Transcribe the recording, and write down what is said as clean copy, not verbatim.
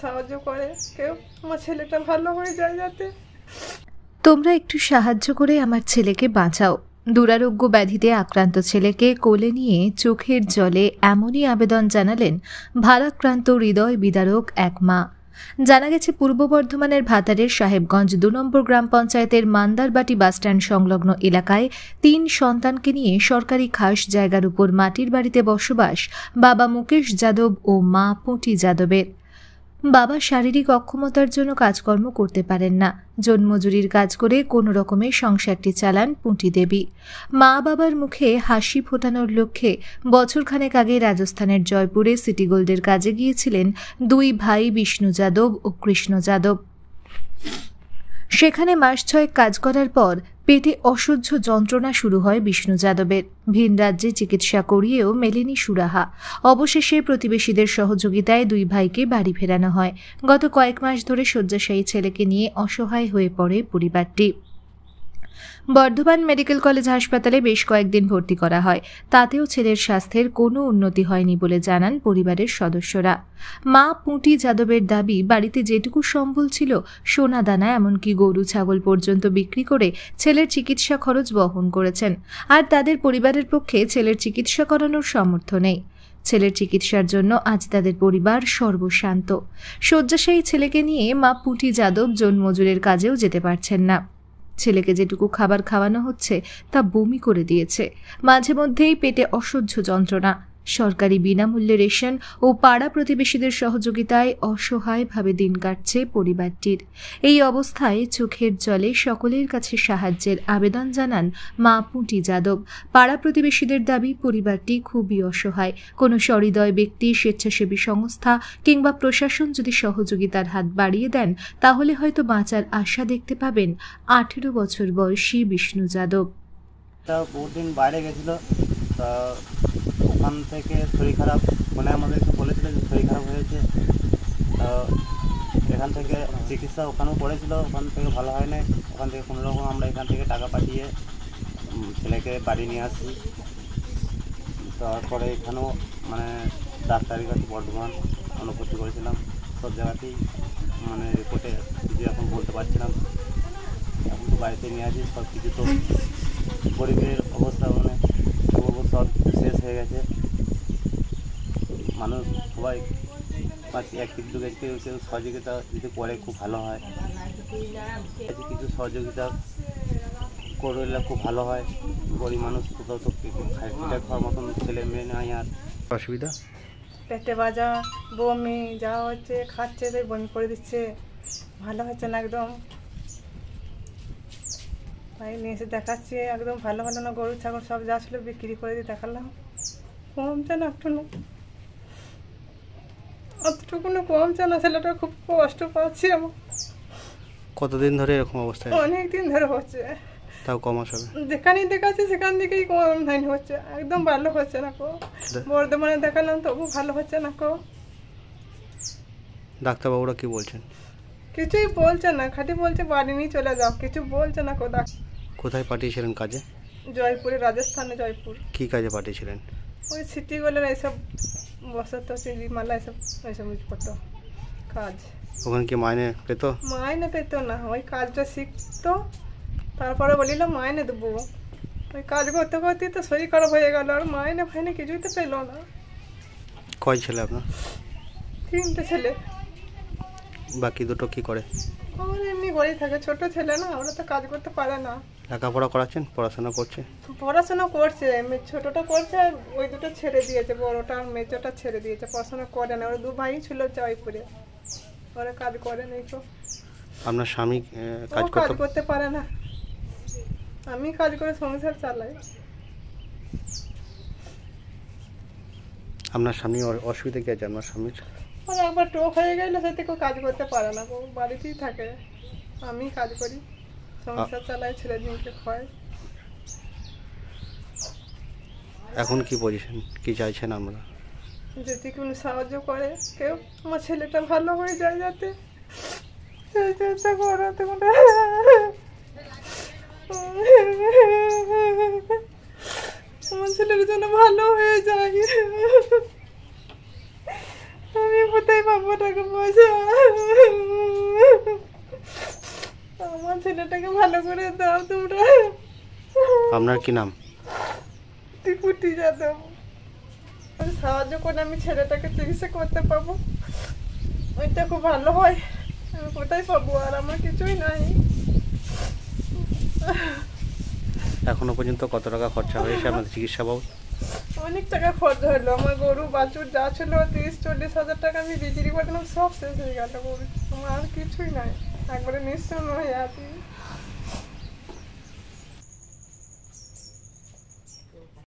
সাহায্য করে কেউ, আমার ছেলেটা ভালো হয়ে যায় যাতে। তোমরা একটু সাহায্য করে আমার ছেলেকে বাঁচাও। দুরারোগ্য ব্যাধিতে আক্রান্ত ছেলেকে কোলে নিয়ে চোখের জলে এমনই আবেদন জানালেন ভারাক্রান্ত হৃদয় বিদারক এক মা। জানা গেছে পূর্ব বর্ধমানের ভাতারের সাহেবগঞ্জ ২ নম্বর গ্রাম পঞ্চায়েতের মান্দারবাটি বাসস্ট্যান্ড সংলগ্ন এলাকায় ৩ সন্তানকে নিয়ে সরকারি খাস জায়গার উপর মাটির বাড়িতে বসবাস বাবা মুকেশ যাদব ও মা পুঁটি যাদবের। বাবা শারীরিক অক্ষমতার জন্য কাজকর্ম করতে পারেন না। জন্মজুরির কাজ করে কোনো রকমের সংসারটি চালান পুঁটি দেবী। মা বাবার মুখে হাসি ফোটানোর লক্ষ্যে বছরখানেক আগে রাজস্থানের জয়পুরে সিটি গোল্ডের কাজে গিয়েছিলেন ২ ভাই বিষ্ণু যাদব ও কৃষ্ণ যাদব। সেখানে মাস ৬ কাজ করার পর পেটে অসহ্য যন্ত্রণা শুরু হয় বিষ্ণু যাদবের। ভিন রাজ্যে চিকিৎসা করিয়েও মেলেনি সুরাহা। অবশেষে প্রতিবেশীদের সহযোগিতায় ২ ভাইকে বাড়ি ফেরানো হয়। গত কয়েক মাস ধরে শয্যাশায়ী ছেলেকে নিয়ে অসহায় হয়ে পড়ে পরিবারটি। বর্ধমান মেডিকেল কলেজ হাসপাতালে বেশ কয়েকদিন ভর্তি করা হয়। তাতেও ছেলের স্বাস্থ্যের কোনো উন্নতি হয়নি বলে জানান পরিবারের সদস্যরা। মা পুঁটি যাদবের দাবি, বাড়িতে যেটুকু সম্বল ছিল সোনা দানা এমনকি গরু ছাগল পর্যন্ত বিক্রি করে ছেলের চিকিৎসা খরচ বহন করেছেন। আর তাদের পরিবারের পক্ষে ছেলের চিকিৎসা করানোর সামর্থ্য নেই। ছেলের চিকিৎসার জন্য আজ তাদের পরিবার সর্বশান্ত। শয্যাশায়ী ছেলেকে নিয়ে মা পুঁটি যাদব জন্মজুরের কাজেও যেতে পারছেন না। ছেলেকে যেটুকু খাবার খাওয়ানো হচ্ছে তা বমি করে দিয়েছে। মাঝে মধ্যেই পেটে অসহ্য যন্ত্রণা। সরকারি বিনামূল্যে রেশন ও পাড়া প্রতিবেশীদের সহযোগিতায় অসহায়ভাবে দিন কাটছে পরিবারটির। এই অবস্থায় চোখের জলে সকলের কাছে সাহায্যের আবেদন জানান মা পুঁটি যাদব। পাড়া প্রতিবেশীদের দাবি, পরিবারটি খুবই অসহায়। কোনো সহৃদয় ব্যক্তি, স্বেচ্ছাসেবী সংস্থা কিংবা প্রশাসন যদি সহযোগিতার হাত বাড়িয়ে দেন তাহলে হয়তো বাঁচার আশা দেখতে পাবেন 18 বছর বয়সী বিষ্ণু যাদব। বহুদিন বাইরে গেছিল, তা ওখান থেকে শরীর খারাপ, মানে আমাদেরকে বলেছিল যে শরীর খারাপ হয়েছে। এখান থেকে চিকিৎসা ওখানেও করেছিল, ওখান থেকে ভালো হয় না। ওখান থেকে কোনো রকম আমরা এখান থেকে টাকা পাঠিয়ে ছেলেকে বাড়ি নিয়ে আসি। তারপরে এখানেও মানে ডাক্তারের কাছে বর্ধমান অনুভূতি করেছিলাম, সব জায়গাতেই মানে রিপোর্টে কিছু এখন বলতে পারছিলাম। এখন তো বাড়িতে নিয়ে আসি, সব কিছু তো গরিবের অবস্থা মানে সব শেষ হয়ে গেছে। মানুষ সবাই এক কিছু কেউ কেউ সহযোগিতা যদি করে খুব ভালো হয়। কিছু সহযোগিতা করলে খুব ভালো হয়। গরিব মানুষ কোথাও তো পেটে খাওয়ার মতন ছেলে মেয়ে নাই। আর অসুবিধা পেটে বাজা, বমি যা হচ্ছে, খাচ্ছে তাই বমি করে দিচ্ছে, ভালো হচ্ছে না একদম। ভাই নিয়ে এসে দেখাচ্ছি, একদম ভালো ভালো না। গরু ছাগল সব যা ছিল বিক্রি করে দিয়ে দেখালাম, কমছে না একটু, অতটুকু কমছে না। ছেলেটা খুব কষ্ট পাচ্ছি আমার। কতদিন ধরে এরকম অবস্থা? অনেক দিন ধরে হচ্ছে, তাও কম আসবে। যেখানেই দেখাচ্ছি সেখান থেকেই কম হচ্ছে, একদম ভালো হচ্ছে না কো। বর্ধমানে দেখালাম তবু ভালো হচ্ছে না কো। ডাক্তারবাবুরা কি বলছেন? কিছুই বলছে না, খালি বলছে বাড়ি নিয়ে চলে যাও, কিছু বলছে না কো। কোথায় পাঠিয়েছিলেন কাজে? জয়পুরে, রাজস্থানে জয়পুর। কি কাজে পাঠিয়েছিলেন? ওই সিটি গোল্ডের এইসব বসাতো, চিংড়িমালা এইসব করতো কাজ। ওখানে কি মাইনে পেত? মাইনে পেত না, ওই কাজটা শিখতো, তারপরে বলিলাম মাইনে দেবো। ওই কাজ করতে করতে তো শরীর খারাপ হয়ে গেল, আর মাইনে ফাইনে কিছুই তো পেলো না। কয় ছেলে আপনার? 3টে ছেলে। বাকি দুটো কি করে? আমার এমনি ঘরেই থাকে, ছোট ছেলে না, ওরা তো কাজ করতে পারে না। লেখাপড়া করাচ্ছেন? পড়াশোনা করছে? পড়াশোনা করছে, ছোটটা করছে, আর ওই দুটো ছেড়ে দিয়েছে, বড়টা আর মেজোটা ছেড়ে দিয়েছে, পড়াশোনা করে না। ওরা 2 ভাই ছিল জয়পুরে, ওরা কাজ করে না। তো আপনার স্বামী কাজ করতে পারে না, আমি কাজ করে সংসার চালাই। আপনার স্বামী অসুবিধা কি আছে আপনার স্বামীর? ওরা একবার টোক হয়ে গেলে সে থেকে কাজ করতে পারে না, বাড়িতেই থাকে। আমি কাজ করি, সংসার চালাই, ছেলে দিনকে খাই। এখন কি পজিশন, কি চাইছেন আমরা? যদি কোনো সাহায্য করে কেউ, আমার ছেলেটা ভালো হয়ে যায় যাতে, আমার ছেলের জন্য ভালো হয়ে যায়। আমি কোথায় পাবো টাকা পয়সা? আমার ছেলেটাকে ভালো করে দাও তোমরা। আপনার কি নাম? ত্রিপুটি যাদব। সাহায্য করে আমি ছেলেটাকে চিকিৎসা করতে পাবো, ওইটা খুব ভালো হয়। আমি কোথায় পাবো? আর আমার কিছুই নাই। এখনো পর্যন্ত কত টাকা খরচা হয়েছে আপনাদের চিকিৎসা বাবদ? অনেক টাকা খরচ হলো। আমার গরু বাছুর যা ছিল 30-40 হাজার টাকা আমি বিক্রি করে দিলাম, সব শেষ হয়ে গেল। গরু আমার আর কিছুই নাই, একবারে নিঃস্ব হয়ে আছি।